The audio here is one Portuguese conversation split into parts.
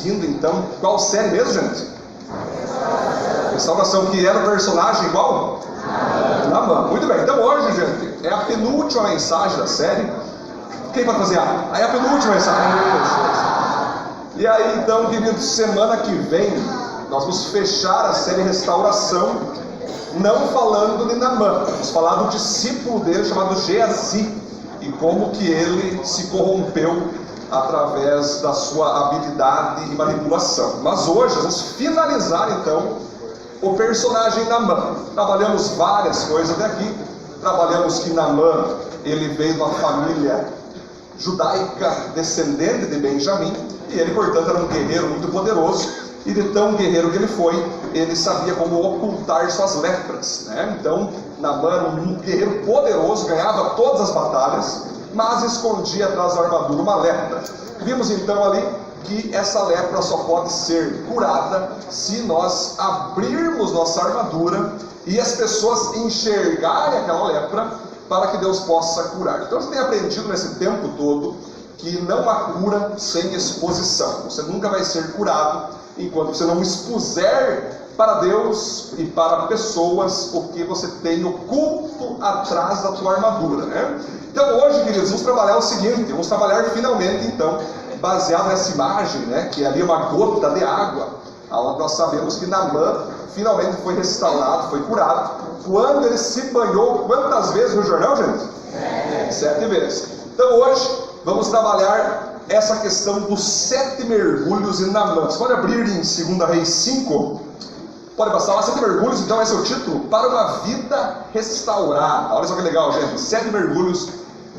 seguindo então, qual série mesmo, gente? Restauração, que era o personagem igual? Naamã. Muito bem, então hoje, gente, é a penúltima mensagem da série. Quem vai fazer a? Aí a penúltima mensagem. E aí então, queridos, semana que vem, nós vamos fechar a série Restauração, não falando de Naamã, vamos falar do discípulo dele chamado Geazi, e como que ele se corrompeu através da sua habilidade e manipulação. Mas hoje nós vamos finalizar então o personagem Naamã. Trabalhamos várias coisas até aqui. Trabalhamos que Naamã, ele veio de uma família judaica descendente de Benjamim, e ele, portanto, era um guerreiro muito poderoso, e de tão guerreiro que ele foi, ele sabia como ocultar suas lepras, né? Então, Naamã era um guerreiro poderoso, ganhava todas as batalhas, mas escondia atrás da armadura uma lepra. Vimos então ali que essa lepra só pode ser curada se nós abrirmos nossa armadura e as pessoas enxergarem aquela lepra para que Deus possa curar. Então a gente tem aprendido nesse tempo todo que não há cura sem exposição. Você nunca vai ser curado enquanto você não expuser para Deus e para pessoas o que você tem oculto atrás da tua armadura, né? Então hoje, queridos, vamos trabalhar o seguinte, vamos trabalhar finalmente então, baseado nessa imagem, né, que ali é uma gota de água, onde nós sabemos que Naamã finalmente foi restaurado, foi curado, quando ele se banhou, quantas vezes no Jordão, gente? 7 vezes. Então hoje vamos trabalhar essa questão dos 7 mergulhos em Naamã. Você pode abrir em 2 Reis 5, pode passar lá, 7 mergulhos, então esse é o título, para uma vida restaurada. Olha só que legal, gente, 7 mergulhos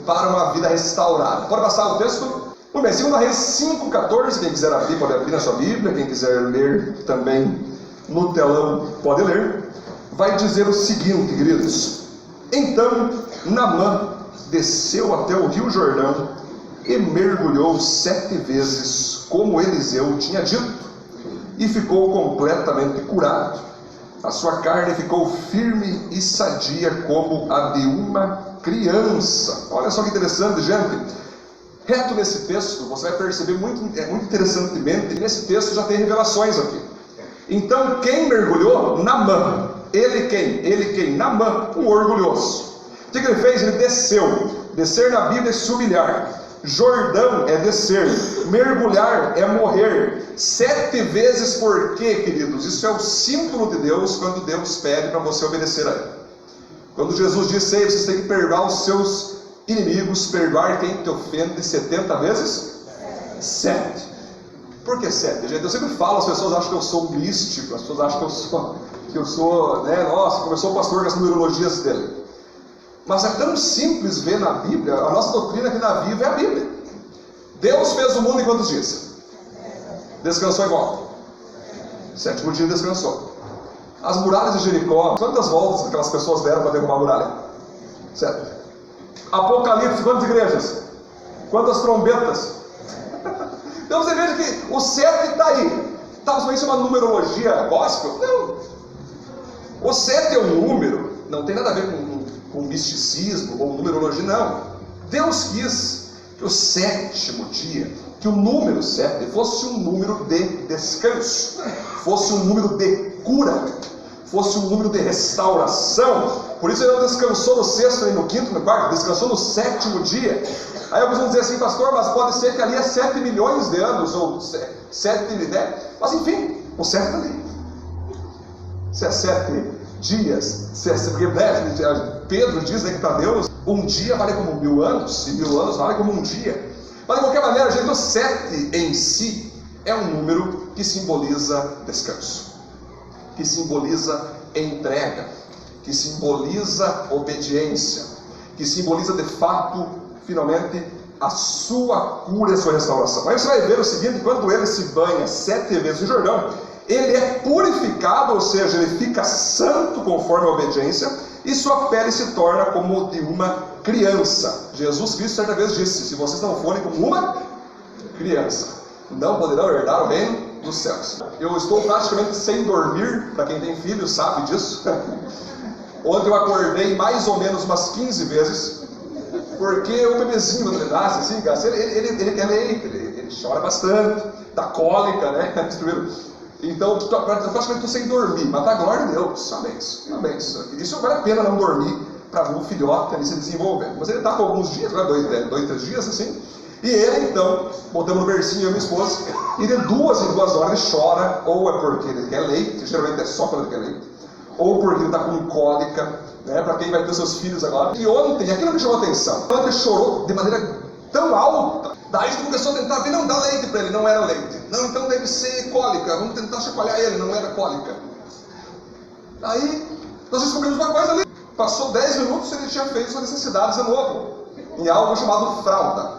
para uma vida restaurada. Pode passar o texto? Muito bem, 2 Reis 5,14, quem quiser abrir, pode abrir na sua Bíblia, quem quiser ler também no telão, pode ler. Vai dizer o seguinte, queridos: então Naamã desceu até o rio Jordão e mergulhou 7 vezes, como Eliseu tinha dito, e ficou completamente curado. A sua carne ficou firme e sadia como a de uma criança. Olha só que interessante, gente. Reto nesse texto, você vai perceber muito interessantemente, nesse texto já tem revelações aqui. Então, quem mergulhou? Naamã. Ele quem? Ele quem? Naamã, um orgulhoso. O que ele fez? Ele desceu. Descer na Bíblia é se humilhar. Jordão é descer. Mergulhar é morrer. 7 vezes por quê, queridos? Isso é o símbolo de Deus quando Deus pede para você obedecer a Ele. Quando Jesus disse: ei, vocês têm que perdoar os seus inimigos, perdoar quem te ofende 70 vezes? 7. Por que 7? Gente, eu sempre falo, as pessoas acham que eu sou místico, as pessoas acham que eu sou, né, nossa, começou o pastor com as numerologias dele. Mas é tão simples ver na Bíblia, a nossa doutrina aqui na Viva é a Bíblia. Deus fez o mundo em quantos dias? Descansou igual. 7º dia descansou. As muralhas de Jericó, quantas voltas aquelas pessoas deram para derrubar a muralha? 7. Apocalipse, quantas igrejas? Quantas trombetas? Então você veja que o 7 está aí. Talvez isso é uma numerologia gospel? Não. O 7 é um número, não tem nada a ver com misticismo ou numerologia, não. Deus quis que o 7º dia, que o número 7 fosse um número de descanso, fosse um número de cura, fosse um número de restauração. Por isso ele não descansou no 6º, nem no 5º, no 4º, descansou no 7º dia. Aí alguns vão dizer assim: pastor, mas pode ser que ali é 7 milhões de anos, ou 7, né? Mas enfim, o 7 está ali. Se é 7 dias, porque Pedro diz, né, que para Deus um dia vale como 1000 anos, e 1000 anos vale como um dia. Mas de qualquer maneira, gente, o 7 em si é um número que simboliza descanso, que simboliza entrega, que simboliza obediência, que simboliza de fato, finalmente, a sua cura e a sua restauração. Aí você vai ver o seguinte: quando ele se banha 7 vezes no Jordão, ele é purificado, ou seja, ele fica santo conforme a obediência, e sua pele se torna como de uma criança. Jesus Cristo certa vez disse: se vocês não forem como uma criança, não poderão herdar o reino dos céus. Eu estou praticamente sem dormir, para quem tem filho sabe disso. Ontem eu acordei mais ou menos umas 15 vezes, porque o bebezinho, quando ele nasce assim, ele chora bastante, tá cólica, né? Então, praticamente tô sem dormir, mas tá glória a Deus, amém. Isso vale a pena não dormir para o filhote ali se desenvolver. Mas ele tá com alguns dias, dois, 3 dias assim, e ele então, botamos no bercinho, eu e minha esposa, e de 2 em 2 horas ele chora, ou é porque ele quer leite, geralmente é só quando ele quer leite, ou porque ele tá com cólica, né? Para quem vai ter seus filhos agora. E ontem, aquilo que chamou a atenção, ontem ele chorou de maneira tão alta. Daí a gente começou a tentar ver, não dá leite para ele, não era leite. Não, então deve ser cólica, vamos tentar chacoalhar ele, não era cólica. Aí nós descobrimos uma coisa ali. Passou 10 minutos e ele tinha feito suas necessidades de novo, em algo chamado fralda,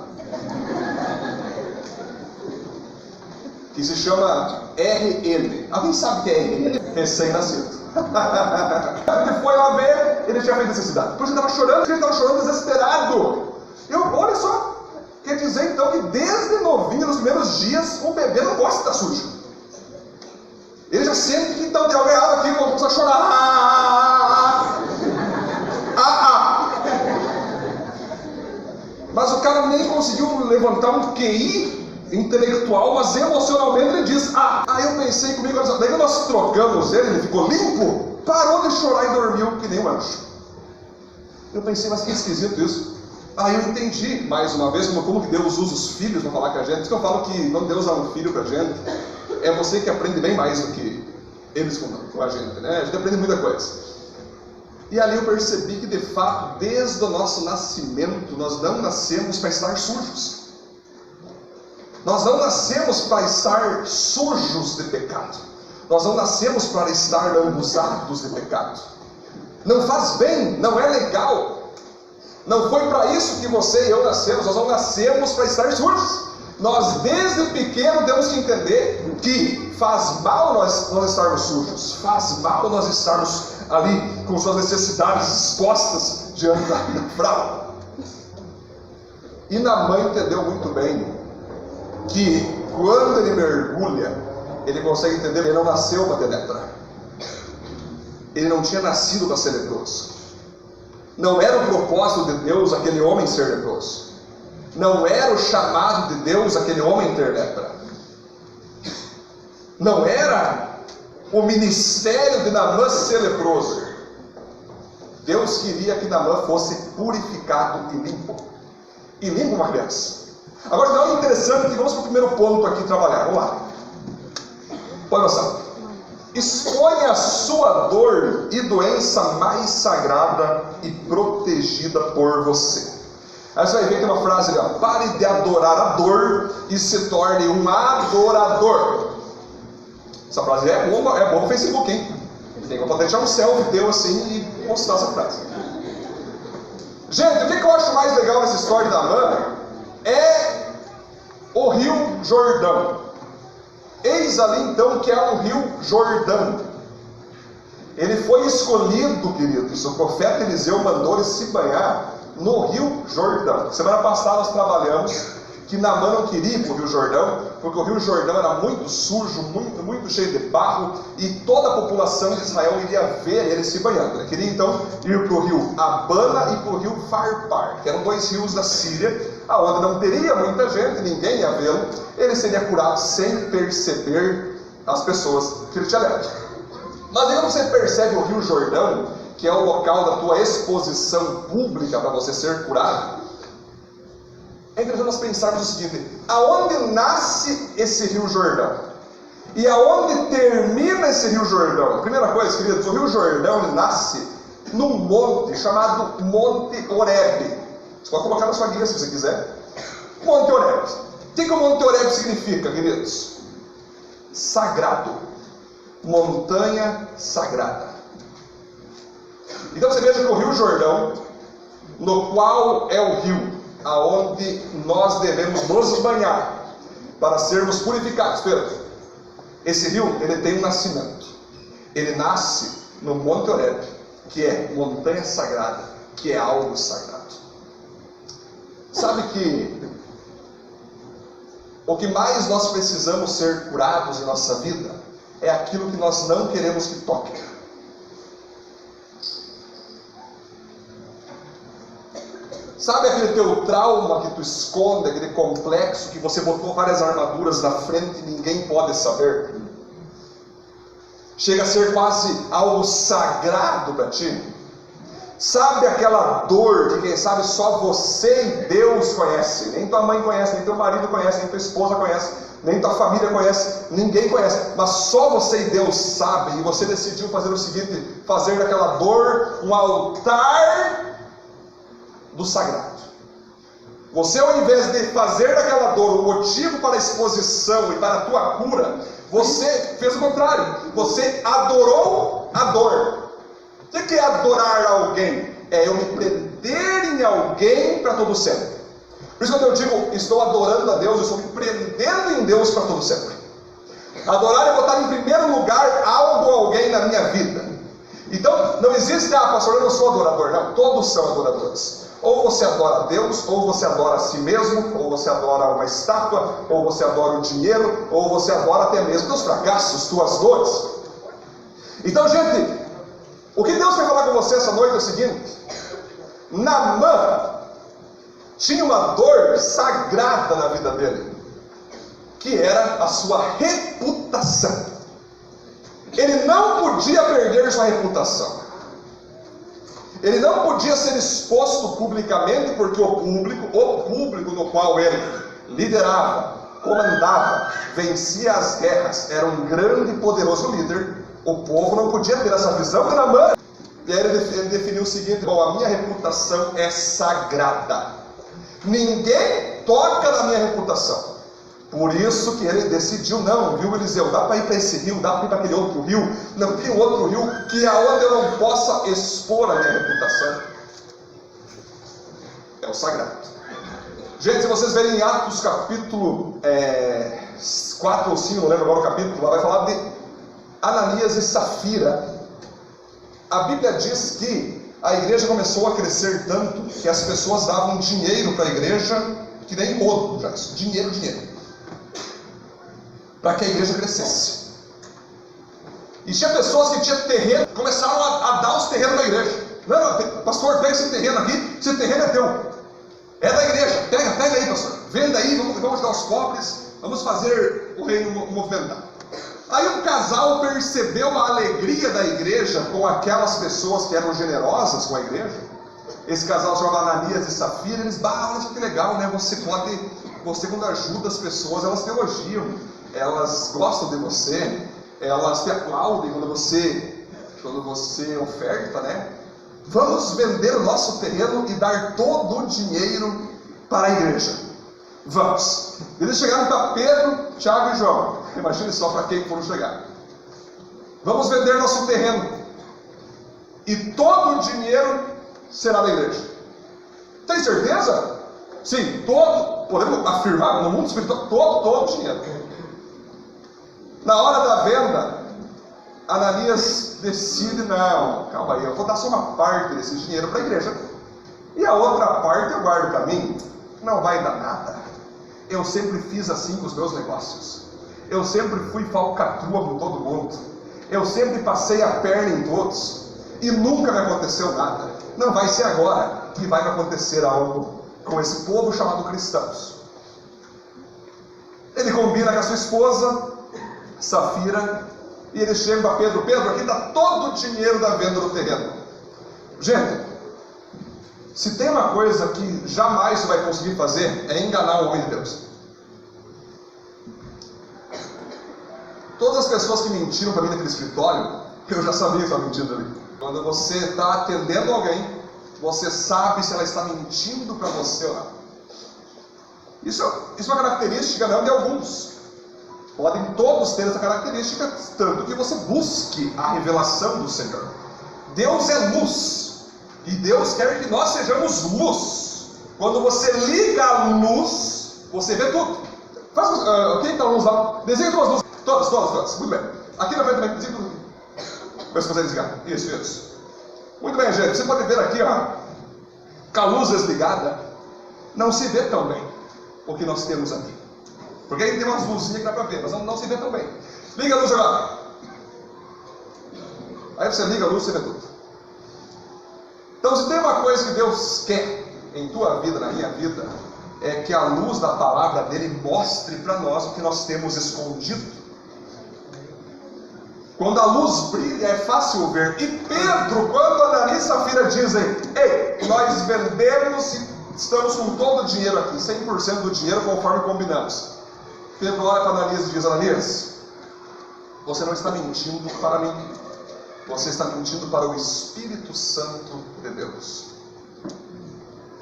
que se chama RN. Alguém sabe o que é RN? Recém-nascido. Ele foi lá ver, ele tinha feito necessidade. Depois ele estava chorando desesperado. Olha só. Quer dizer então que desde novinho, nos primeiros dias, o bebê não gosta de estar sujo. Ele já sente que então tem alguém aqui, começa a chorar. Mas o cara nem conseguiu levantar um QI intelectual, mas emocionalmente ele diz: aí eu pensei comigo, daí nós trocamos ele ficou limpo, parou de chorar e dormiu que nem um anjo. Eu pensei, mas que esquisito isso. Aí eu entendi, mais uma vez, como que Deus usa os filhos para falar com a gente. Por isso que eu falo que quando Deus dá um filho para a gente, é você que aprende bem mais do que eles com a gente, né? A gente aprende muita coisa. E ali eu percebi que, de fato, desde o nosso nascimento, nós não nascemos para estar sujos. Nós não nascemos para estar sujos de pecado. Nós não nascemos para estar lambuzados de pecado. Não faz bem, não é legal. Não foi para isso que você e eu nascemos. Nós não nascemos para estar sujos. Nós desde pequeno temos que entender que faz mal nós estarmos sujos. Faz mal nós estarmos ali com suas necessidades expostas diante da fralda. E Naamã entendeu muito bem que quando ele mergulha, ele consegue entender que ele não nasceu para ter lepra. Ele não tinha nascido para ser leproso. Não era o propósito de Deus aquele homem ser leproso. Não era o chamado de Deus aquele homem ter lepra. Não era o ministério de Naamã ser leproso. Deus queria que Naamã fosse purificado e limpo. E limpo uma criança. Agora, não é interessante que vamos para o primeiro ponto aqui trabalhar. Vamos lá. Pode passar. Expõe a sua dor e doença mais sagrada e protegida por você. Aí você vai ver que tem uma frase ali, ó: pare de adorar a dor e se torne um adorador. Essa frase é boa no Facebook, hein? Tem como deixar um selfie teu assim e mostrar essa frase. Gente, o que eu acho mais legal nessa história da Naamã é o Rio Jordão. Eis ali então que é o Rio Jordão. Ele foi escolhido, queridos. O profeta Eliseu mandou ele se banhar no Rio Jordão. Semana passada nós trabalhamos que Naamã não queria ir para o Rio Jordão, porque o Rio Jordão era muito sujo, muito cheio de barro, e toda a população de Israel iria ver ele se banhando. Ele queria então ir para o rio Abana e para o rio Farpar, que eram 2 rios da Síria, aonde não teria muita gente, ninguém ia vê-lo. Ele seria curado sem perceber as pessoas que ele tinha lepra. Mas aí você percebe o Rio Jordão, que é o local da tua exposição pública para você ser curado. É interessante nós pensarmos o seguinte: aonde nasce esse Rio Jordão? E aonde termina esse Rio Jordão? Primeira coisa, queridos, o Rio Jordão ele nasce num monte chamado Monte Horebe. Você pode colocar na sua guia se você quiser. Monte Horebe. O que o Monte Horebe significa, queridos? Sagrado. Montanha sagrada. Então você veja que o Rio Jordão, no qual é o rio aonde nós devemos nos banhar para sermos purificados. Pedro, esse rio ele tem um nascimento. Ele nasce no Monte Horebe, que é montanha sagrada, que é algo sagrado. Sabe que o que mais nós precisamos ser curados em nossa vida é aquilo que nós não queremos que toque. Sabe aquele teu trauma que tu esconde, aquele complexo que você botou várias armaduras na frente e ninguém pode saber? Chega a ser quase algo sagrado para ti. Sabe aquela dor que quem sabe só você e Deus conhece? Nem tua mãe conhece, nem teu marido conhece, nem tua esposa conhece, nem tua família conhece, ninguém conhece. Mas só você e Deus sabem. E você decidiu fazer o seguinte: fazer daquela dor um altar do sagrado. Você, ao invés de fazer daquela dor um motivo para a exposição e para a tua cura, você fez o contrário. Você adorou a dor. O que é adorar alguém? É eu me prender em alguém para todo sempre. Por isso, quando eu digo estou adorando a Deus, eu estou me prendendo em Deus para todo sempre. Adorar é botar em primeiro lugar algo ou alguém na minha vida. Então, não existe, pastor, eu não sou adorador. Não, todos são adoradores. Ou você adora a Deus, ou você adora a si mesmo, ou você adora uma estátua, ou você adora o dinheiro, ou você adora até mesmo teus fracassos, tuas dores. Então, gente, o que Deus quer falar com você essa noite é o seguinte: Naamã tinha uma dor sagrada na vida dele, que era a sua reputação. Ele não podia perder sua reputação. Ele não podia ser exposto publicamente, porque o público no qual ele liderava, comandava, vencia as guerras, era um grande e poderoso líder. O povo não podia ter essa visão de Naamã. E aí ele definiu o seguinte: bom, a minha reputação é sagrada. Ninguém toca na minha reputação. Por isso que ele decidiu, não, viu, Eliseu, dá para ir para esse rio, dá para ir para aquele outro rio. Não, tem outro rio que é onde eu não possa expor a minha reputação. É o sagrado. Gente, se vocês verem em Atos capítulo 4 ou 5, não lembro agora o capítulo, lá vai falar de Ananias e Safira. A Bíblia diz que a igreja começou a crescer tanto que as pessoas davam dinheiro para a igreja, que nem rodo, já isso, dinheiro, para que a igreja crescesse. E tinha pessoas que tinham terreno, começaram a dar os terrenos da igreja. Não, pastor, pega esse terreno aqui, esse terreno é teu, é da igreja, pega aí, pastor, venda aí, vamos ajudar os pobres, vamos fazer o reino movimentar. Aí um casal percebeu a alegria da igreja com aquelas pessoas que eram generosas com a igreja. Esse casal se chamava Ananias e Safira. Eles, olha que legal, né? Você quando ajuda as pessoas, elas te elogiam, elas gostam de você, elas te aplaudem quando você oferta, né? Vamos vender o nosso terreno e dar todo o dinheiro para a igreja. Vamos. Eles chegaram para Pedro, Tiago e João. Imagine só para quem foram chegar. Vamos vender nosso terreno e todo o dinheiro será da igreja. Tem certeza? Sim, podemos afirmar no mundo espiritual, todo o dinheiro. Na hora da venda, Ananias decide: não, calma aí, eu vou dar só uma parte desse dinheiro para a igreja, e a outra parte eu guardo para mim. Não vai dar nada. Eu sempre fiz assim com os meus negócios. Eu sempre fui falcatrua com todo mundo. Eu sempre passei a perna em todos. E nunca me aconteceu nada. Não vai ser agora que vai me acontecer algo com esse povo chamado cristãos. Ele combina com a sua esposa, Safira, e ele chega para Pedro: Pedro, aqui está todo o dinheiro da venda do terreno. Gente, se tem uma coisa que jamais você vai conseguir fazer, é enganar o homem de Deus. Todas as pessoas que mentiram para mim naquele escritório, eu já sabia que estava mentindo ali. Quando você está atendendo alguém, você sabe se ela está mentindo para você ou não. Isso é uma característica não de alguns. Podem todos ter essa característica, tanto que você busque a revelação do Senhor. Deus é luz, e Deus quer que nós sejamos luz. Quando você liga a luz, você vê tudo. Quem está a luz lá? Desenha duas luzes. Todas. Muito bem. Aqui na frente também, desenha tudo. Vê se consegue desligar. Isso. Muito bem, gente. Você pode ver aqui, com a luz desligada, não se vê tão bem o que nós temos aqui. Porque aí tem umas luzinhas que dá para ver, mas não se vê tão bem. Liga a luz agora. Aí você liga a luz e você vê tudo. Então, se tem uma coisa que Deus quer, em tua vida, na minha vida, é que a luz da palavra dele mostre para nós o que nós temos escondido. Quando a luz brilha, é fácil ver. E Pedro, quando Ananias e Safira dizem: ei, nós vendemos e estamos com todo o dinheiro aqui, 100% do dinheiro conforme combinamos. Pedro olha para Ananias e diz: Ananias, você não está mentindo para mim, você está mentindo para o Espírito Santo de Deus.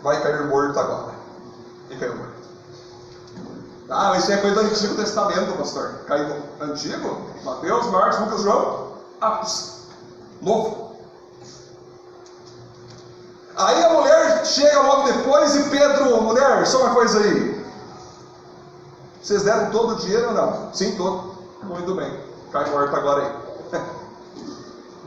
Vai cair morto agora. E caiu morto. Ah, mas isso é coisa do Antigo Testamento, pastor. Caiu no Antigo? Mateus, Marcos, Lucas, João? Atos. Novo. Aí a mulher chega logo depois e Pedro: mulher, só uma coisa aí. Vocês deram todo o dinheiro ou não? Sim, todo. Muito bem. Cai morto agora aí.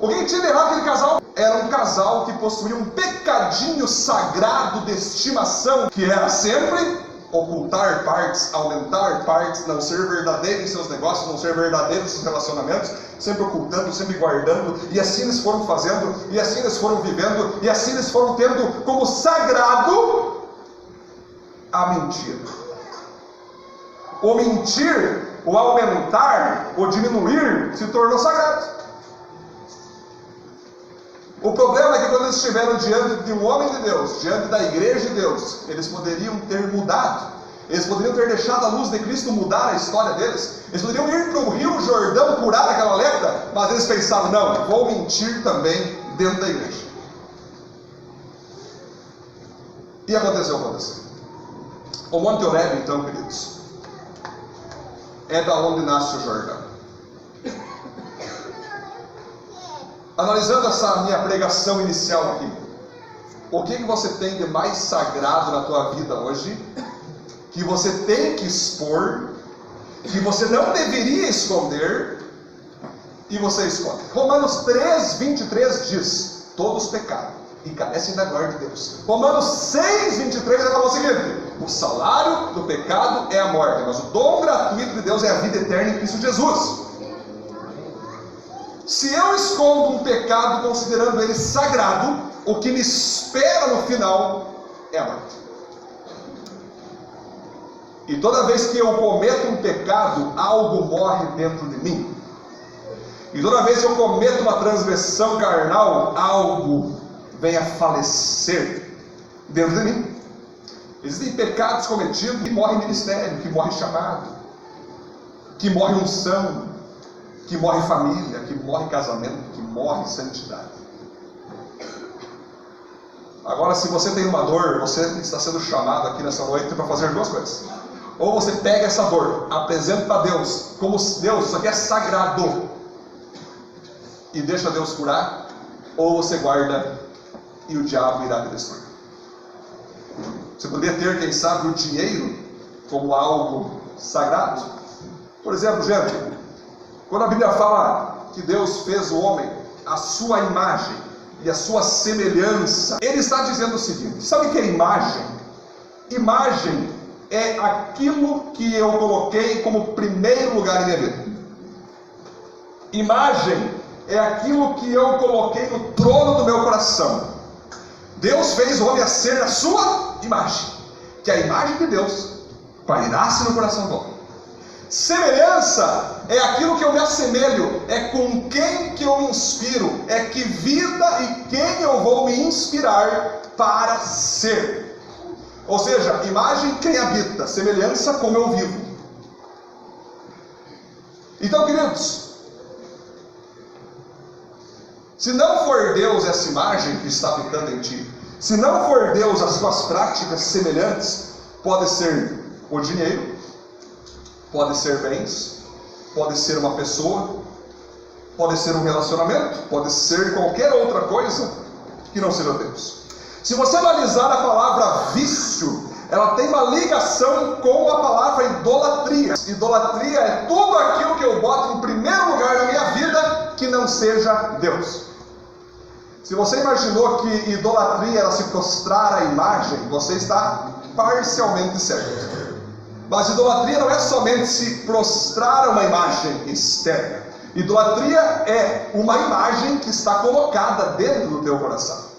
O que tinha de errado aquele casal? Era um casal que possuía um pecadinho sagrado de estimação, que era sempre ocultar partes, aumentar partes, não ser verdadeiro em seus negócios, não ser verdadeiro em seus relacionamentos, sempre ocultando, sempre guardando, e assim eles foram fazendo, e assim eles foram vivendo, e assim eles foram tendo como sagrado a mentira. O mentir, o aumentar, o diminuir se tornou sagrado. O problema é que quando eles estiveram diante de um homem de Deus, diante da igreja de Deus, eles poderiam ter mudado. Eles poderiam ter deixado a luz de Cristo mudar a história deles. Eles poderiam ir para o Rio Jordão curar aquela lepra, mas eles pensaram: não, vou mentir também dentro da igreja. E aconteceu. O Monte Horebe, então, queridos, é da onde nasce o Jordão. Analisando essa minha pregação inicial aqui, o que você tem de mais sagrado na tua vida hoje, que você tem que expor, que você não deveria esconder, e você esconde? Romanos 3, 23 diz: todos pecaram e carecem da glória de Deus. Romanos 6, 23 fala o seguinte: o salário do pecado é a morte, mas o dom gratuito de Deus é a vida eterna em Cristo Jesus. Se eu escondo um pecado considerando ele sagrado, o que me espera no final é a morte. E toda vez que eu cometo um pecado, algo morre dentro de mim. E toda vez que eu cometo uma transgressão carnal, algo vem a falecer dentro de mim. Existem pecados cometidos que morre ministério, que morre chamado, que morre unção, que morre família, que morre casamento, que morre santidade. Agora, se você tem uma dor, você está sendo chamado aqui nessa noite para fazer duas coisas. Ou você pega essa dor, apresenta para Deus, como Deus, isso aqui é sagrado, e deixa Deus curar, ou você guarda e o diabo irá te destruir. Você poderia ter, quem sabe, o dinheiro como algo sagrado. Por exemplo, gente, quando a Bíblia fala que Deus fez o homem à sua imagem e à sua semelhança, ele está dizendo o seguinte: sabe o que é imagem? Imagem é aquilo que eu coloquei como primeiro lugar em minha vida. Imagem é aquilo que eu coloquei no trono do meu coração. Deus fez o homem a ser a sua imagem, que a imagem de Deus pairasse no coração do homem. Semelhança é aquilo que eu me assemelho, é com quem que eu me inspiro, é que vida e quem eu vou me inspirar para ser. Ou seja, imagem quem habita, semelhança como eu vivo. Então, queridos, se não for Deus essa imagem que está habitando em ti, se não for Deus as suas práticas semelhantes, pode ser o dinheiro, pode ser bens, pode ser uma pessoa, pode ser um relacionamento, pode ser qualquer outra coisa que não seja Deus. Se você analisar a palavra vício, ela tem uma ligação com a palavra idolatria. Idolatria é tudo aquilo que eu boto em primeiro lugar na minha vida que não seja Deus. Se você imaginou que idolatria era se prostrar à imagem, você está parcialmente certo. Mas idolatria não é somente se prostrar a uma imagem externa. Idolatria é uma imagem que está colocada dentro do teu coração.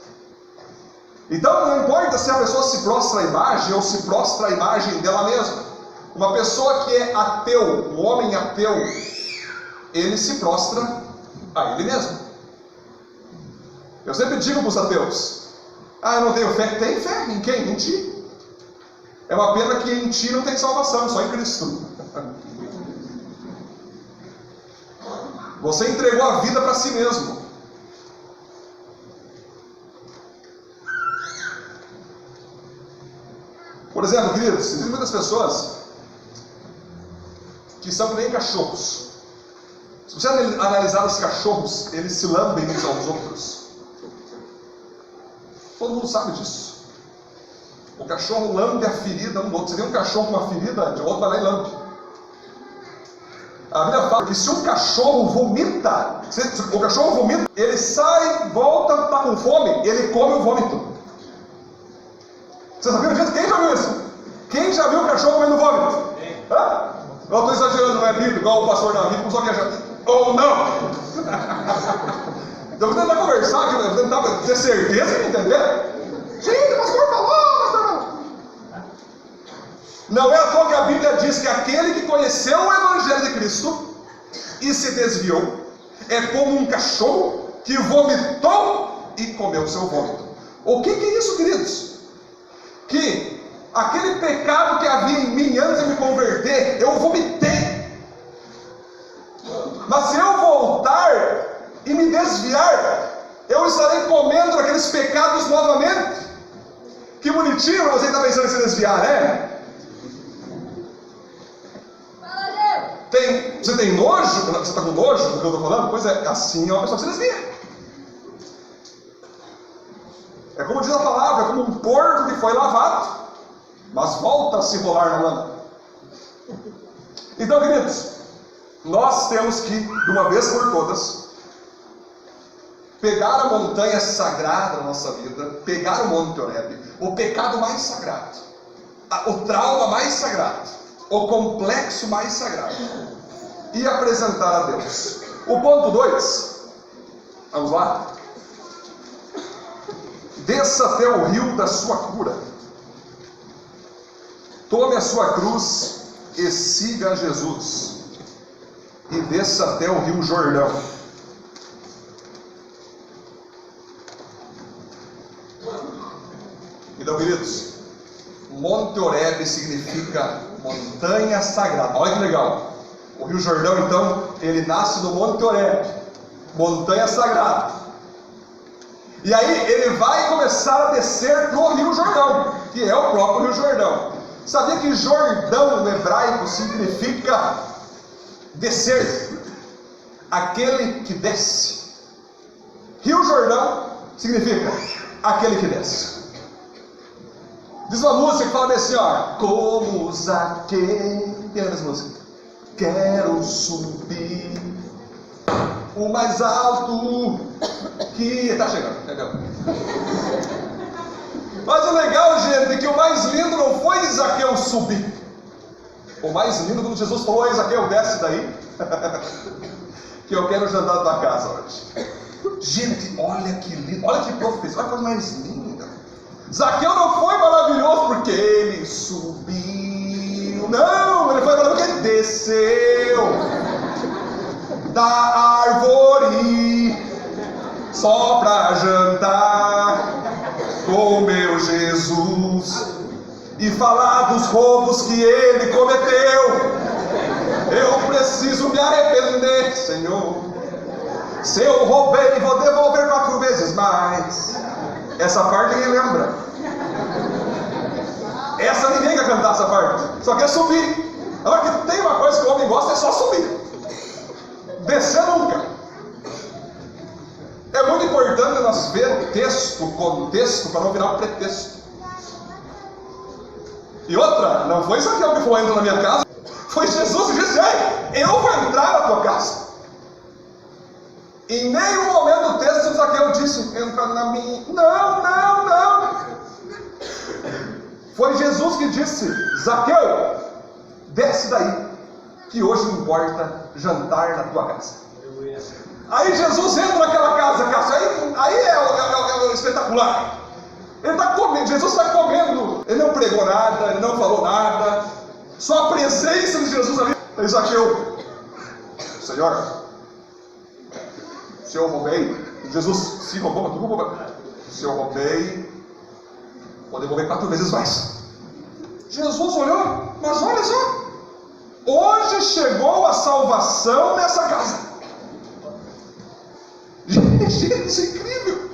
Então não importa se a pessoa se prostra à imagem ou se prostra à imagem dela mesma. Uma pessoa que é ateu, um homem ateu, ele se prostra a ele mesmo. Eu sempre digo para os ateus: ah, eu não tenho fé. Tem fé em quem? Em ti. É uma pena que em ti não tem salvação, só em Cristo. Você entregou a vida para si mesmo. Por exemplo, queridos, existem muitas pessoas que são que nem cachorros. Se você analisar os cachorros, eles se lambem uns aos outros. Todo mundo sabe disso. O cachorro lambe a ferida um do outro. Você vê um cachorro com uma ferida, de outro vai lá e lambe. A Bíblia fala que se um cachorro vomita, ele sai, volta, está com fome, ele come o vômito. Vocês sabiam disso? Quem já viu isso? Quem já viu o cachorro comendo vômito? Hã? Eu estou exagerando, não é Bíblia, igual o pastor Davi, só que ou não? Então eu vou tentar conversar aqui, vou tentar ter certeza que entenderam. Gente, o pastor falou. Não é à toa que a Bíblia diz que aquele que conheceu o Evangelho de Cristo e se desviou é como um cachorro que vomitou e comeu o seu vômito. O que é isso, queridos? Que aquele pecado que havia em mim antes de me converter, eu vomitei. Mas se eu voltar e me desviar, eu estarei comendo aqueles pecados novamente. Que bonitinho você está pensando em se desviar, né? Você tem nojo? Você está com nojo do que eu estou falando? Pois é, assim é uma pessoa que se desvia. É como diz a palavra, é como um porco que foi lavado, mas volta a se rolar na lama. Então, queridos, nós temos que, de uma vez por todas, pegar a montanha sagrada da nossa vida, pegar o Monte Horebe, o pecado mais sagrado, o trauma mais sagrado, o complexo mais sagrado, e apresentar a Deus. O ponto 2, vamos lá. Desça até o rio da sua cura. Tome a sua cruz e siga Jesus. E desça até o rio Jordão. Então, queridos, Monte Horebe significa montanha sagrada. Olha que legal. O rio Jordão, então, ele nasce no Monte Horebe, montanha sagrada. E aí ele vai começar a descer no rio Jordão, que é o próprio rio Jordão. Sabia que Jordão no hebraico significa descer? Aquele que desce. Rio Jordão significa aquele que desce. Diz uma música que fala bem assim, ó: como Zaqueu. Quem é essa música? Quero subir o mais alto que... Tá chegando, legal. Mas o legal, gente, é que o mais lindo não foi Zaqueu subir. O mais lindo quando Jesus falou: ei, Zaqueu, desce daí, que eu quero jantar na tua casa hoje. Gente, olha que lindo, olha que profecia, olha que coisa mais linda. Zaqueu não foi maravilhoso porque ele subiu, não, ele foi maravilhoso porque ele desceu da árvore só para jantar com meu Jesus e falar dos roubos que ele cometeu. Eu preciso me arrepender, Senhor. Se eu roubei, vou devolver 4 vezes mais. Essa parte ninguém lembra. Essa ninguém quer cantar essa parte, só quer subir. Agora que tem uma coisa que o homem gosta, é só subir. Descer nunca. É muito importante nós ver o texto, o contexto, para não virar um pretexto. E outra, não foi Zaqueu que falou: entra na minha casa. Foi Jesus que disse: ei, eu vou entrar na tua casa. Em nenhum momento do texto Zaqueu disse: entra na minha. Não, não, não. Foi Jesus que disse: Zaqueu, desce daí, que hoje importa jantar na tua casa. Aí Jesus entra naquela casa, aí é espetacular. Ele está comendo, Jesus está comendo. Ele não pregou nada, ele não falou nada. Só a presença de Jesus ali. Aí Zaqueu, Senhor, se eu roubei, Jesus se roubou, se eu roubei, vou devolver 4 vezes mais. Jesus olhou, mas olha só, hoje chegou a salvação nessa casa. Gente, isso é incrível.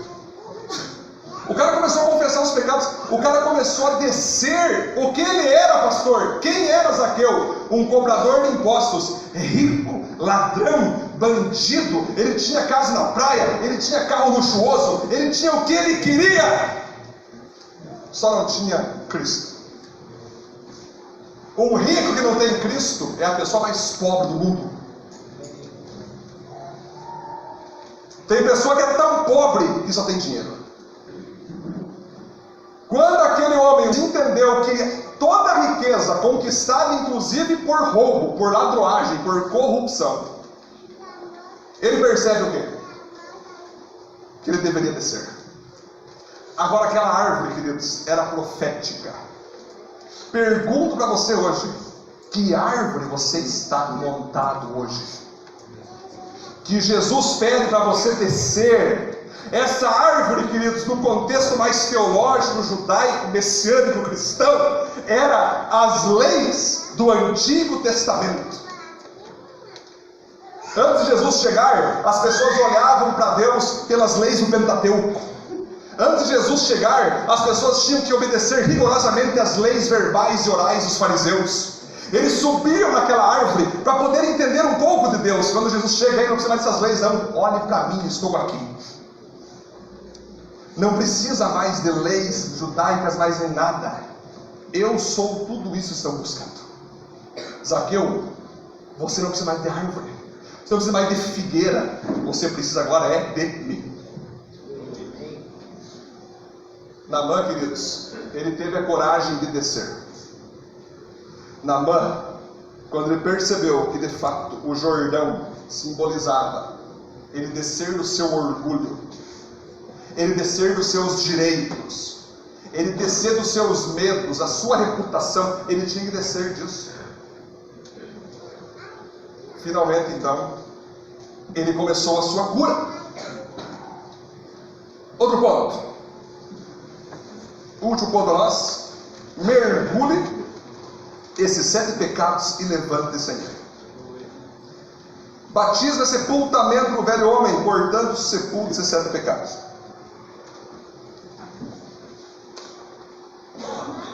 O cara começou a confessar os pecados, o cara começou a descer o que ele era, pastor. Quem era Zaqueu? Um cobrador de impostos, rico, ladrão, bandido. Ele tinha casa na praia, ele tinha carro luxuoso, ele tinha o que ele queria, só não tinha Cristo. Um rico que não tem Cristo é a pessoa mais pobre do mundo. Tem pessoa que é tão pobre que só tem dinheiro. Quando aquele homem entendeu que toda a riqueza conquistada inclusive por roubo, por ladroagem, por corrupção, ele percebe o quê? Que ele deveria descer. Agora aquela árvore, queridos, era profética. Pergunto para você hoje, que árvore você está montado hoje? Que Jesus pede para você descer. Essa árvore, queridos, no contexto mais teológico, judaico, messiânico, cristão, era as leis do Antigo Testamento. Antes de Jesus chegar, as pessoas olhavam para Deus pelas leis do Pentateuco. Antes de Jesus chegar, as pessoas tinham que obedecer rigorosamente às leis verbais e orais dos fariseus. Eles subiam naquela árvore para poder entender um pouco de Deus. Quando Jesus chega aí, não precisa mais dessas leis, não. Olhe para mim, estou aqui. Não precisa mais de leis judaicas, mais nem nada. Eu sou tudo isso que estão buscando. Zaqueu, você não precisa mais de árvore. Você não precisa mais de figueira. Você precisa agora é de mim. Naamã, queridos, ele teve a coragem de descer. Naamã, quando ele percebeu que de fato o Jordão simbolizava ele descer do seu orgulho, ele descer dos seus direitos, ele descer dos seus medos, a sua reputação, ele tinha que descer disso. Finalmente, então, ele começou a sua cura. Outro ponto. Último ponto a nós. Mergulhe esses 7 pecados e levante-se em ele. Batismo é sepultamento do velho homem, portanto, sepulte esses 7 pecados.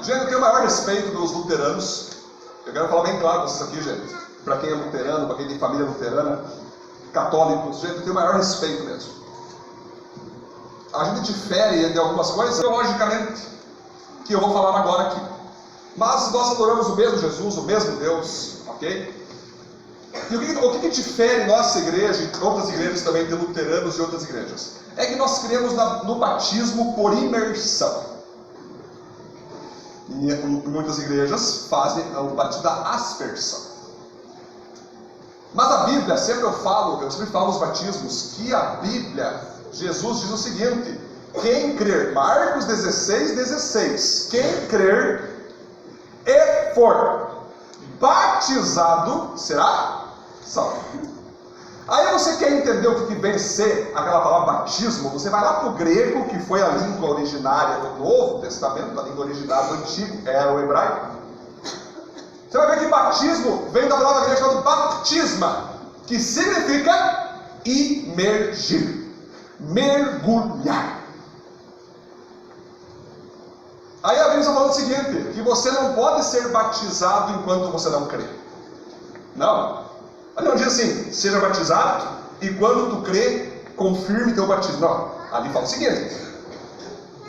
Gente, eu tenho o maior respeito pelos luteranos. Eu quero falar bem claro com vocês aqui, gente. Para quem é luterano, para quem tem família luterana, católicos, gente, eu tenho o maior respeito mesmo. A gente difere de algumas coisas, teologicamente, que eu vou falar agora aqui. Mas nós adoramos o mesmo Jesus, o mesmo Deus, ok? E o que difere nossa igreja e outras igrejas também de luteranos e outras igrejas? É que nós cremos no batismo por imersão. E muitas igrejas fazem o batismo da aspersão. Mas a Bíblia, eu sempre falo os batismos, que a Bíblia, Jesus diz o seguinte: quem crer, Marcos 16:16, quem crer e for batizado será salvo. Aí você quer entender o que vem ser aquela palavra batismo? Você vai lá para o grego, que foi a língua originária do Novo Testamento, a língua originária do Antigo, era o hebraico. Você vai ver que batismo vem da palavra grega chamada baptisma, que significa imergir, mergulhar. Aí a Bíblia está falando o seguinte, que você não pode ser batizado enquanto você não crê. Não. Ali não diz assim, seja batizado e quando tu crê, confirme teu batismo. Não. Ali fala o seguinte,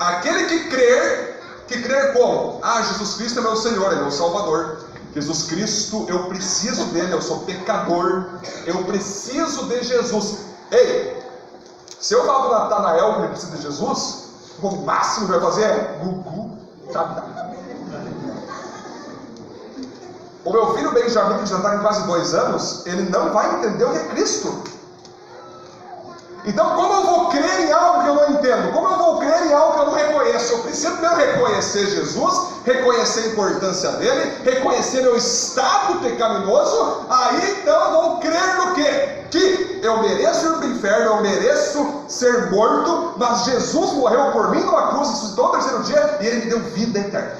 aquele que crer como? Ah, Jesus Cristo é meu Senhor, Ele é meu Salvador. Jesus Cristo, eu preciso dele, eu sou pecador, eu preciso de Jesus. Ei, se eu falar para o Natanael que ele precisa de Jesus, o máximo que vai fazer é gugu, tá. O meu filho Benjamin, que já está com quase 2 anos, ele não vai entender o que é Cristo. Então, como eu vou crer em algo que eu não entendo? Como eu vou crer em algo que eu não reconheço? Eu preciso primeiro reconhecer Jesus, reconhecer a importância dele, reconhecer meu estado pecaminoso. Aí então eu vou crer no quê? Que eu mereço ir para o inferno, eu mereço ser morto, mas Jesus morreu por mim numa cruz, ressuscitou no terceiro dia e ele me deu vida eterna.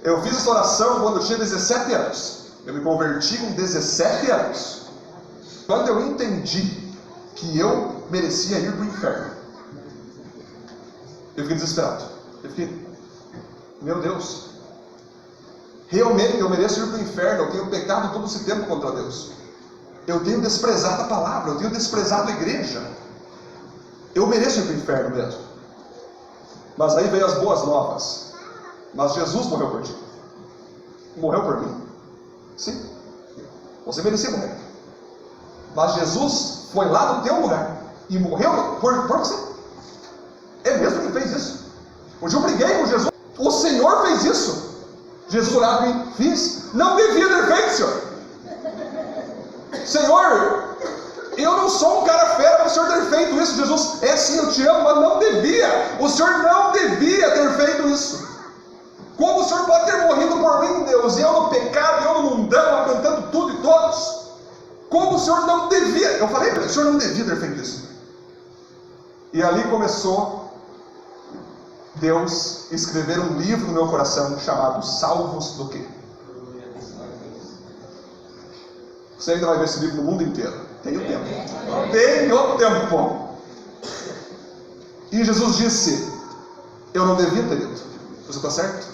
Eu fiz essa oração quando eu tinha 17 anos. Eu me converti com 17 anos. Quando eu entendi que eu merecia ir para o inferno, eu fiquei desesperado. Eu fiquei, meu Deus, realmente eu mereço ir para o inferno. Eu tenho pecado todo esse tempo contra Deus. Eu tenho desprezado a palavra, eu tenho desprezado a igreja. Eu mereço ir para o inferno mesmo. Mas aí veio as boas novas. Mas Jesus morreu por ti. Morreu por mim. Sim. Você merecia morrer. Mas Jesus foi lá no teu lugar e morreu por você. É mesmo que fez isso. Hoje eu briguei com Jesus. O Senhor fez isso. Jesus olhava para mim, fiz. Não devia ter feito, Senhor. Senhor, eu não sou um cara fera para o Senhor ter feito isso. Jesus, é sim, eu te amo, mas não devia. O Senhor não devia ter feito isso. Como o Senhor pode ter morrido por mim, Deus, e eu no pecado, eu no mundano, aguentando tudo e todos? Como o Senhor não devia? Eu falei para ele, o Senhor não devia ter feito isso. E ali começou Deus escrever um livro no meu coração chamado Salvos do quê? Você ainda vai ver esse livro no mundo inteiro. Tenho tempo. Tenho tempo. E Jesus disse, eu não devia ter ido. Você está certo?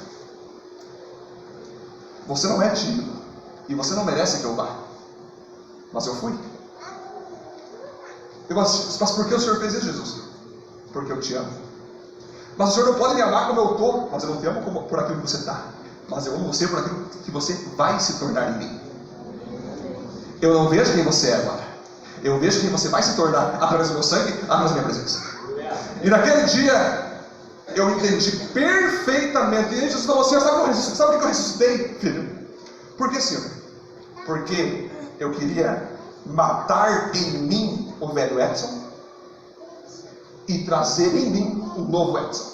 Você não é tímido. E você não merece que eu vá. Mas eu fui. Mas por que o Senhor fez isso, Jesus? Porque eu te amo. Mas o Senhor não pode me amar como eu estou. Mas eu não te amo por aquilo que você está. Mas eu amo você por aquilo que você vai se tornar em mim. Eu não vejo quem você é agora. Eu vejo quem você vai se tornar através do meu sangue, através da minha presença. E naquele dia, eu entendi perfeitamente. E Jesus falou assim, sabe por que eu ressuscitei, filho? Por que, Senhor? Porque eu queria matar em mim o velho Edson e trazer em mim um novo Edson.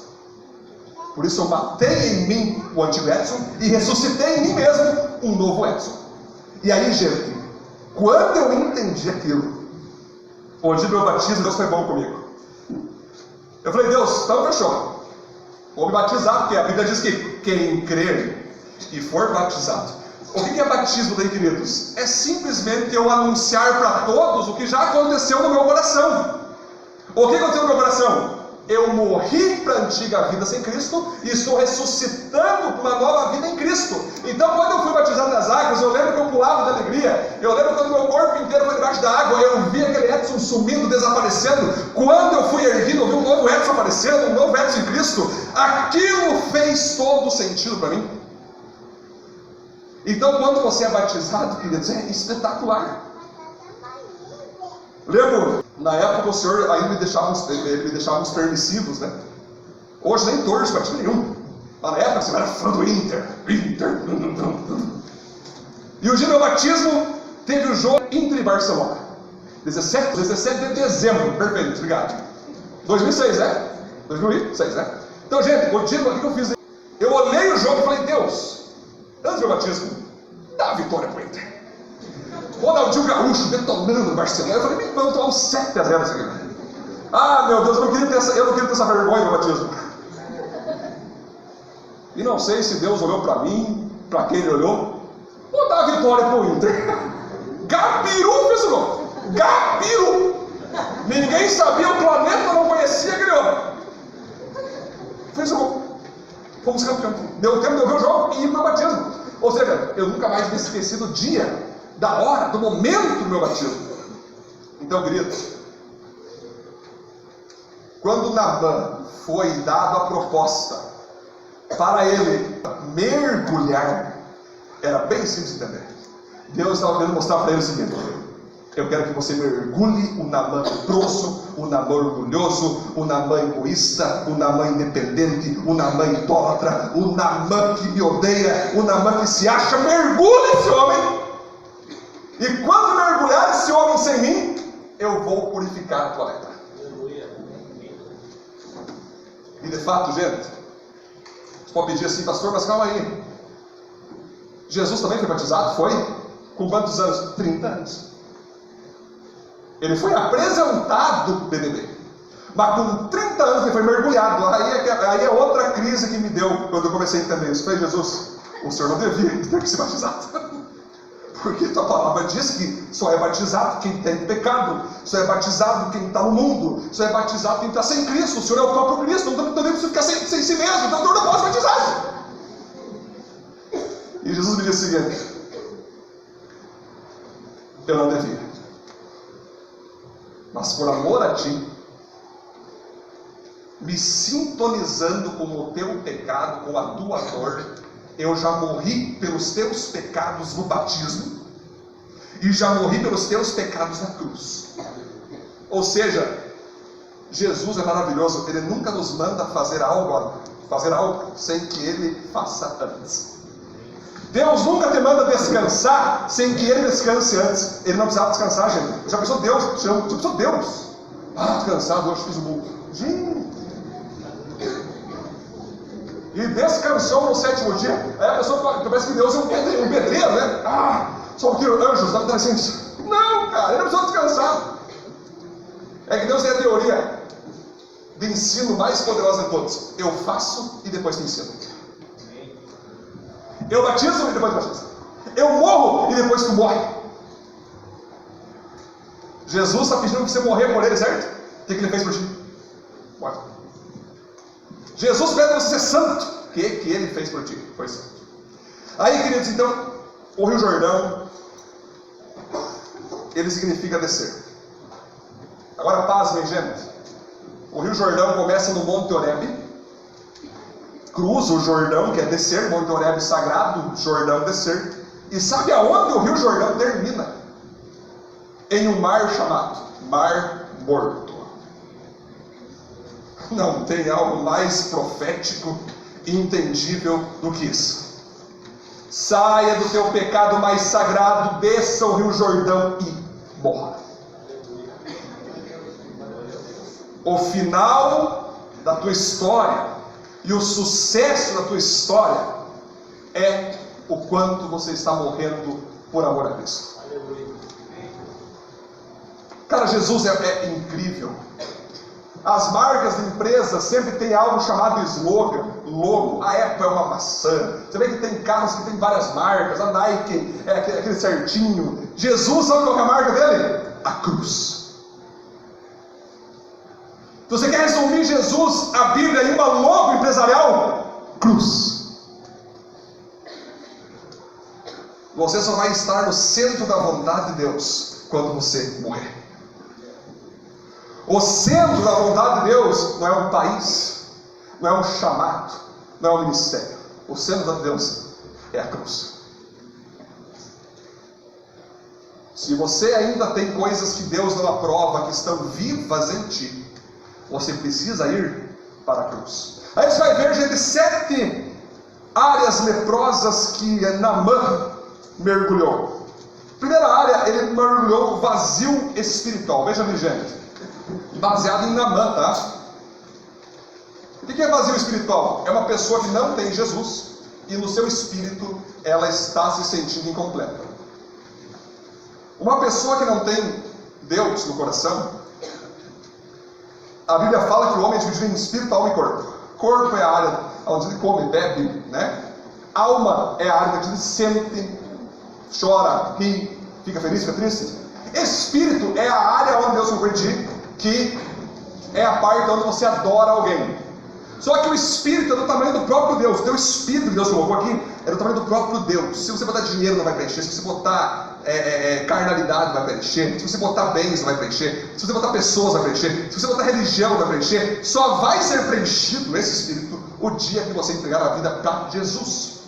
Por isso eu matei em mim o antigo Edson e ressuscitei em mim mesmo um novo Edson. E aí, gente, quando eu entendi aquilo, o dia do meu batismo, Deus foi bom comigo. Eu falei, Deus, então fechou. Vou me batizar, porque a Bíblia diz que quem crer e for batizado. O que é batismo daí, queridos? É simplesmente eu anunciar para todos o que já aconteceu no meu coração. O que aconteceu no meu coração? Eu morri para a antiga vida sem Cristo e estou ressuscitando para uma nova vida em Cristo. Então, quando eu fui batizado nas águas, eu lembro que eu pulava de alegria. Eu lembro quando meu corpo inteiro foi debaixo da água, eu vi aquele Edson sumindo, desaparecendo. Quando eu fui erguido, eu vi um novo Edson aparecendo, um novo Edson em Cristo. Aquilo fez todo sentido para mim. Então, quando você é batizado, queridos, é espetacular. Lembro, na época o Senhor ainda me deixava uns permissivos, né? Hoje nem torço para time nenhum. Mas na época você era fã do Inter. E o dia do meu batismo teve o jogo Inter e Barcelona. 17 de dezembro, perfeito, obrigado. 2006, né? 2006, né? Então, gente, o dia que eu fiz, eu olhei o jogo e falei, Deus, antes do meu batismo, dá a vitória para o Inter. Ronaldinho Gaúcho detonando o Barcelona. Eu falei, vamos tomar uns 7-0 isso aqui. Ah, meu Deus, eu não queria ter essa vergonha no batismo. E não sei se Deus olhou para mim, para quem ele olhou. Vou dar a vitória para o Inter. Gabiru fez o gol. Gabiru. Ninguém sabia, o planeta não conhecia aquele homem. Fez o gol. Fomos campeões. Deu tempo de eu ver o jogo e ir para o batismo. Ou seja, eu nunca mais me esqueci do dia, da hora, do momento do meu batismo. Então, queridos, quando Naaman foi dado a proposta para ele mergulhar, era bem simples de entender. Deus estava querendo mostrar para ele o seguinte: eu quero que você mergulhe o Naaman grosso, o Naaman orgulhoso, o Naaman egoísta, o Naaman independente, o Naaman idólatra, o Naaman que me odeia, o Naaman que se acha. Mergulhe esse homem. E quando mergulhar esse homem sem mim, eu vou purificar a tua lepra. E de fato, gente, você pode pedir assim, pastor, mas calma aí. Jesus também foi batizado? Foi? Com quantos anos? 30 anos. Ele foi apresentado BBB. Mas com 30 anos ele foi mergulhado. Aí é outra crise que me deu quando eu comecei a entender isso. Foi Jesus, o senhor não devia ter que ser batizado. Porque tua palavra diz que só é batizado quem tem pecado, só é batizado quem está no mundo, só é batizado quem está sem Cristo. O senhor é o próprio Cristo, não devemos ficar sem si mesmo, então o senhor não pode batizar. E Jesus me disse o seguinte: eu não devia, mas por amor a ti, me sintonizando com o teu pecado, com a tua dor, eu já morri pelos teus pecados no batismo e já morri pelos teus pecados na cruz. Ou seja, Jesus é maravilhoso, ele nunca nos manda fazer algo sem que ele faça antes. Deus nunca te manda descansar sem que ele descanse antes. Ele não precisava descansar, gente. Já pensou Deus? Já pensou Deus? Descansado, hoje fiz o mundo. Gente. E descansou no 7º dia. Aí a pessoa parece que Deus é um pedreiro, né? Só que anjos, dá licença. Não, cara, ele não precisa descansar. É que Deus tem a teoria de ensino mais poderosa de todos. Eu faço e depois te ensino. Eu batizo e depois tu batiza. Eu morro e depois tu morre. Jesus está pedindo para você morrer por ele, certo? O que ele fez por ti? Morre. Jesus pede para você ser santo. O que ele fez por ti? Foi santo. Aí, queridos, então, o Rio Jordão, ele significa descer. Agora, pasmem, gente. O Rio Jordão começa no Monte Horebe, cruza o Jordão, que é descer, Monte Horebe sagrado, Jordão descer. E sabe aonde o Rio Jordão termina? Em um mar chamado Mar Morto. Não tem algo mais profético e entendível do que isso. Saia do teu pecado mais sagrado, desça o Rio Jordão e morra. O final da tua história e o sucesso da tua história é o quanto você está morrendo por amor a Cristo. Cara, Jesus é incrível. As marcas de empresa sempre tem algo chamado slogan, logo. A Apple é uma maçã. Você vê que tem carros que tem várias marcas. A Nike é aquele certinho. Jesus, sabe qual é a marca dele? A cruz. Você quer resumir Jesus, a Bíblia, em uma logo empresarial? Cruz. Você só vai estar no centro da vontade de Deus quando você morrer. O centro da vontade de Deus não é um país, não é um chamado, não é um ministério. O centro de Deus é a cruz. Se você ainda tem coisas que Deus não aprova, que estão vivas em ti, você precisa ir para a cruz. Aí você vai ver, gente, 7 áreas leprosas que Naamã mergulhou. Primeira área, ele mergulhou no vazio espiritual. Veja ali, gente. Baseado em Naamã, tá? O que é vazio espiritual? É uma pessoa que não tem Jesus e no seu espírito ela está se sentindo incompleta. Uma pessoa que não tem Deus no coração, a Bíblia fala que o homem é dividido em espírito, alma e corpo. Corpo é a área onde ele come, bebe, né? Alma é a área onde ele sente, chora, ri, fica feliz, fica triste. Espírito é a área onde Deus colocou em ti, que é a parte onde você adora alguém. Só que o Espírito é do tamanho do próprio Deus. O teu Espírito que Deus colocou aqui é do tamanho do próprio Deus. Se você botar dinheiro não vai preencher, se você botar carnalidade não vai preencher, se você botar bens não vai preencher, se você botar pessoas não vai preencher, se você botar religião não vai preencher. Só vai ser preenchido esse Espírito o dia que você entregar a vida para Jesus.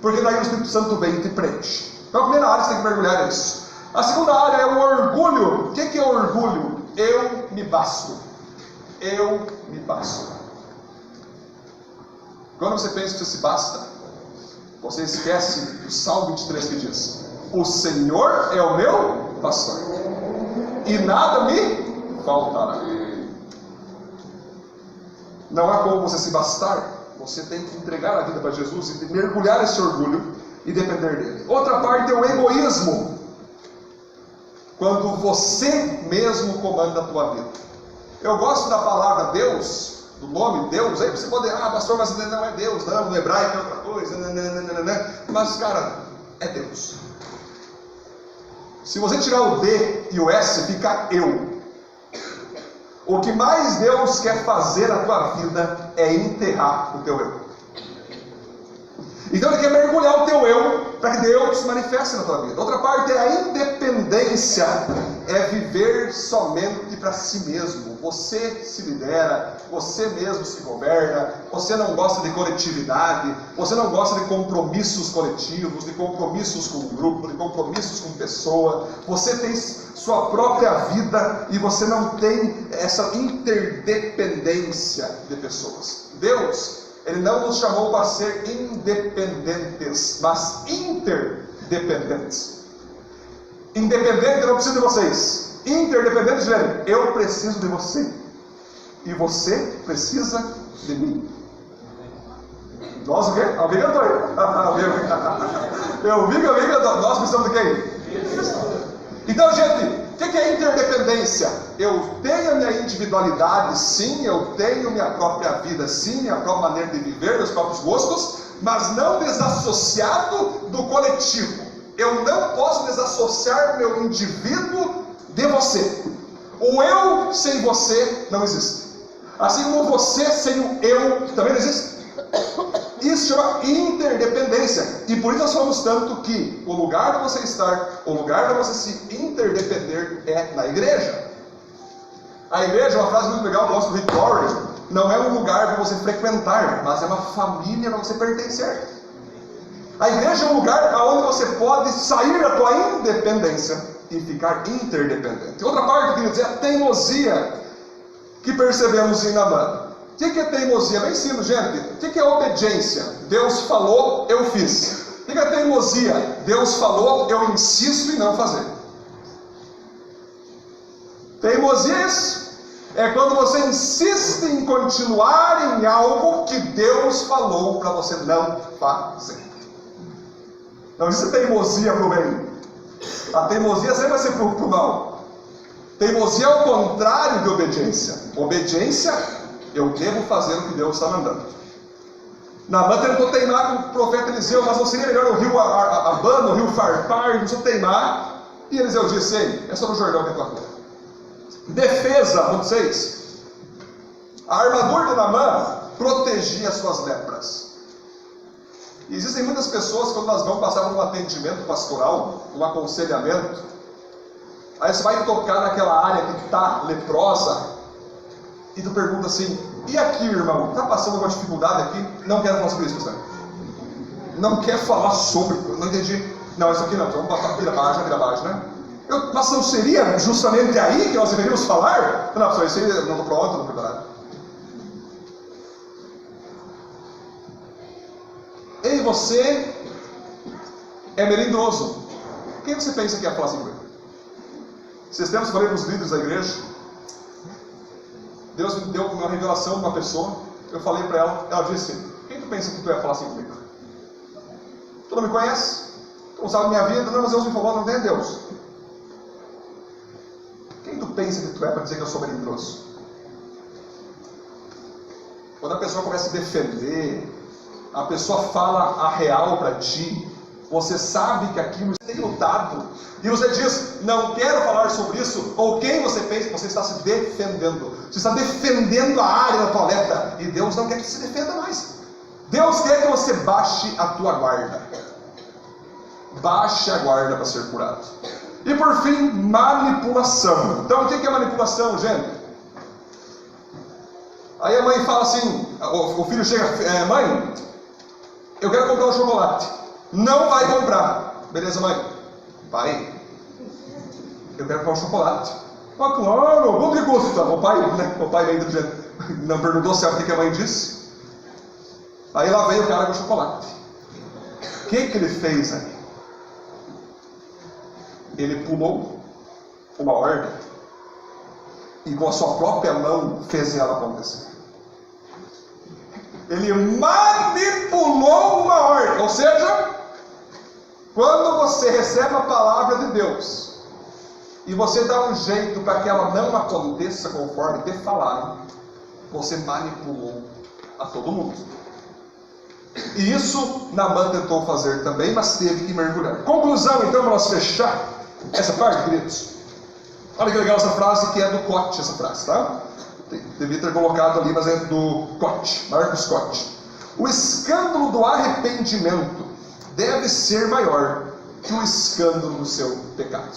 Porque daí o Espírito Santo vem e te preenche. Então a primeira área que você tem que mergulhar é isso. A segunda área é o orgulho. O que é orgulho? Eu me basto. Eu me basto. Quando você pensa que você se basta, você esquece o Salmo 23 que diz: o Senhor é o meu pastor, e e nada me faltará. Não há como você se bastar. Você tem que entregar a vida para Jesus e mergulhar esse orgulho e depender dele. Outra parte é o egoísmo. Quando você mesmo comanda a tua vida. Eu gosto da palavra Deus, do nome Deus. Aí você pode, pastor, mas não é Deus, não, no hebraico é outra coisa. Mas, cara, é Deus. Se você tirar o D e o S, fica eu. O que mais Deus quer fazer na tua vida é enterrar o teu eu. Então Ele quer mergulhar o teu eu para que Deus se manifeste na tua vida. Outra parte é a independência, é viver somente para si mesmo. Você se lidera, você mesmo se governa, você não gosta de coletividade, você não gosta de compromissos coletivos, de compromissos com o grupo, de compromissos com pessoa. Você tem sua própria vida e você não tem essa interdependência de pessoas. Deus, Ele não nos chamou para ser independentes, mas interdependentes. Independente, eu não preciso de vocês. Interdependente, Gênero, eu preciso de você. E você precisa de mim. Nós o quê? Alguém cantou aí? Eu vi que alguém cantou. Nós precisamos de quem? Então, gente, o que é interdependência? Eu tenho a minha individualidade, sim, eu tenho minha própria vida, sim, minha própria maneira de viver, meus próprios gostos, mas não desassociado do coletivo. Eu não posso desassociar meu indivíduo de você. O eu sem você não existe. Assim como você sem o eu também não existe. Isso chama interdependência. E por isso nós falamos tanto que o lugar de você estar, o lugar de você se interdepender é na igreja. A igreja é uma frase muito legal do nosso Rick Warren. Não é um lugar para você frequentar, mas é uma família para você pertencer. A igreja é um lugar onde você pode sair da tua independência e ficar interdependente. Outra parte que eu queria dizer é a teimosia que percebemos em Naamã. O que é teimosia? Bem simples, gente. O que é obediência? Deus falou, eu fiz. O que é teimosia? Deus falou, eu insisto em não fazer. Teimosia é isso. É quando você insiste em continuar em algo que Deus falou para você não fazer. Não existe teimosia para o bem. A teimosia sempre vai ser para o mal. Teimosia é o contrário de obediência. Obediência, eu devo fazer o que Deus está mandando. Naamã tentou teimar com o profeta Eliseu, mas não seria melhor no rio Abana, no rio Farpar, não precisa teimar. E Eliseu disse, ei, é só no Jordão que é tua rua. Defesa, ponto 6. A armadura de Naamã protegia as suas lepras. E existem muitas pessoas, quando nós vamos passar por um atendimento pastoral, um aconselhamento, aí você vai tocar naquela área que está leprosa, e tu pergunta assim, e aqui, irmão, está passando alguma dificuldade aqui? Não quero falar sobre isso, pastor. Não quer falar sobre, não entendi. Não, isso aqui não, vamos passar, vira página, mas não seria justamente aí que nós deveríamos falar? Não, pastor, isso aí não estou pronto, não estou preparado. Ei, você é melindroso. Quem você pensa que ia falar assim comigo? Esses tempos eu falei para os líderes da igreja. Deus me deu uma revelação de uma pessoa. Eu falei para ela, ela disse, quem tu pensa que tu ia falar assim comigo? Tu não me conhece? Tu não sabe minha vida? Não, mas Deus me falou, não tem Deus. Quem tu pensa que tu é para dizer que eu sou melindroso? Quando a pessoa começa a defender, a pessoa fala a real para ti, você sabe que aquilo tem lutado, e você diz, não quero falar sobre isso, ou quem você pensa que você está se defendendo? Você está defendendo a área da tua lepra, e Deus não quer que você se defenda mais. Deus quer que você baixe a tua guarda. Baixe a guarda para ser curado. E por fim, manipulação. Então o que é manipulação, gente? Aí a mãe fala assim, o filho chega, mãe, eu quero comprar um chocolate. Não vai comprar. Beleza, mãe? Pai, eu quero comprar um chocolate. Ah, claro, quanto que custa? O pai vem do jeito, não perguntou se é o que a mãe disse. Aí lá veio o cara com o chocolate. O que ele fez aí? Ele pulou uma ordem e com a sua própria mão fez ela acontecer. Ele manipulou uma ordem. Ou seja, quando você recebe a palavra de Deus e você dá um jeito para que ela não aconteça conforme te falaram, você manipulou a todo mundo. E isso Naamã tentou fazer também, mas teve que mergulhar. Conclusão, então, para nós fechar essa parte, queridos. Olha que legal essa frase, que é do Cote, essa frase, tá? Devia ter colocado ali, mas é do Cote, Marcos Cote. O escândalo do arrependimento deve ser maior que o escândalo do seu pecado.